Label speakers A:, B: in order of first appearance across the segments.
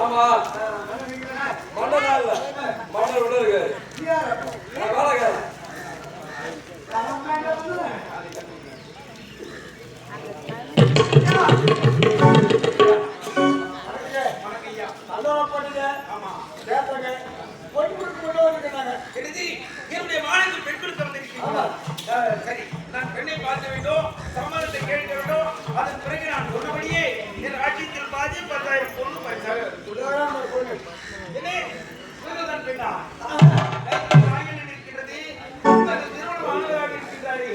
A: ஆமா மண்டனா இல்ல மண்டல் உள்ள இருக்கு
B: என்னுடைய மாநிலத்தில் பெண் கொடுக்க வந்திருக்கிறேன். சரி, நான் பெண்ணை பார்க்க வேண்டும், சம்மதத்தை கேட்க வேண்டும். அதன் பிறகு நான் சொன்னபடியே என் ராஜ்யத்தில் பாதி 10,000 பொண்ணு பைசாக என்ன சுகதான் பெண்ணா இருக்கிறது. திருமணம் ஆனதாக இருக்கின்றாரு.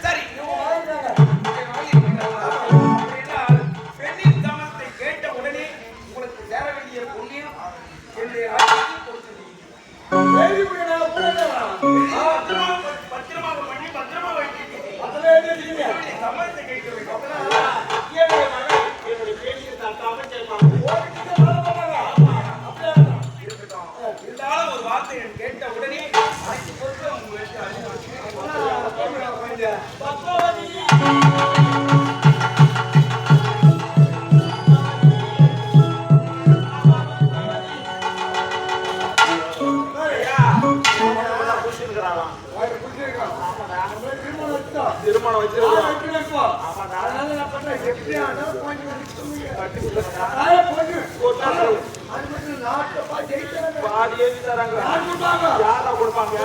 B: சரி, பெண்ணின் சமத்தை கேட்ட உடனே உங்களுக்கு சேர வேண்டிய புண்ணியம் என்னுடைய பத்திரமாக பண்ணி பத்திரமா வைக்கிறேன். சமத்தை கேட்க வேண்டும். இருந்தாலும் ஒரு வார்த்தை கேட்ட உடனே திருமணம் பாதியே தராங்க. யாரா கொடுப்பாங்க?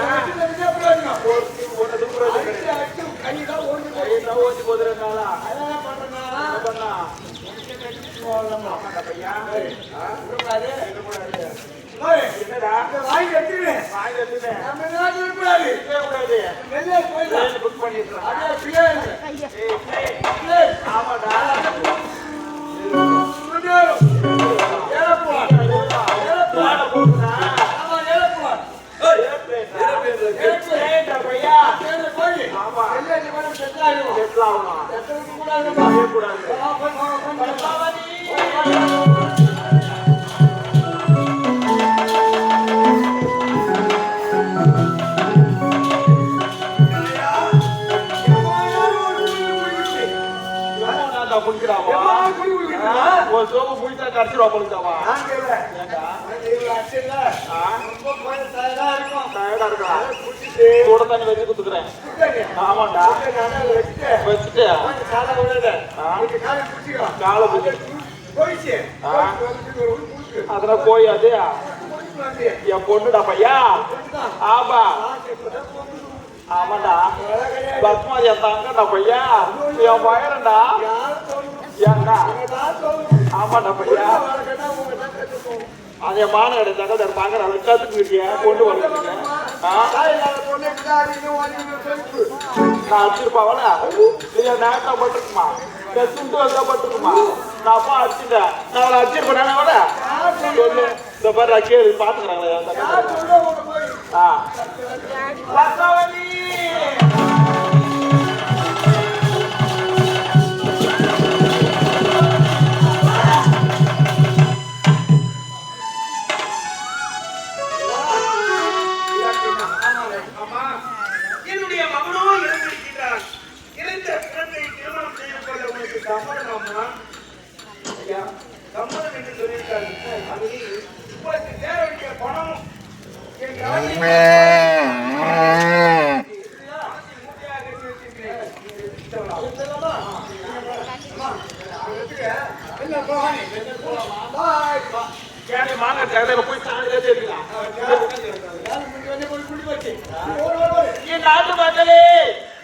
B: ஓட்டி போதுறதுனால என்னடா வாங்கி எடுத்துக்கிறேன். புக் பண்ணிடுறேன். ஆமாடா தண்ணி வச்சு குத்துக்கிறேன். ஆமாண்டா வச்சுட்டு காலை அதெல்லாம் போய் அது என் பொண்ணுடா பையா. ஆமா ஆமாண்டா பத்மாதி என் தங்கடா பையா. என் பயரண்டா ஏண்டா. ஆமாண்டா பையா. அதே மான கிடைச்சாங்க பாக்குற கத்துக்கிட்டிய கொண்டு வந்துருக்க. நான் அடிச்சிருப்பாவல நேரத்தா பட்டிருக்குமா சுண்டு வந்தா பட்டிருக்குமா. நான் அப்பா அடிச்சுட்டேன். நான் அவளை அடிச்சிருப்பேன். விட இந்த பாரு கேள்வி பாத்துக்கிறாங்களே. என்னுடைய மகனோ இறந்திருக்கிறார். இறந்த பிறந்தை திருமணம் செய்து கொள்ள உங்களுக்கு சம்மதமாமா? சம்மதம் என்று சொல்லியிருக்காரு. உங்களுக்கு சேர வேண்டிய பணம்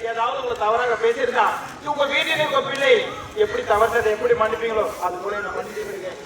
B: ஏதாவது உங்களை தவறாக பேசியிருந்தா உங்க வீட்டில் உங்க பிள்ளை எப்படி தவறதை எப்படி மன்னிப்பீங்களோ அது போல நான் மன்னிச்சிருக்கேன்.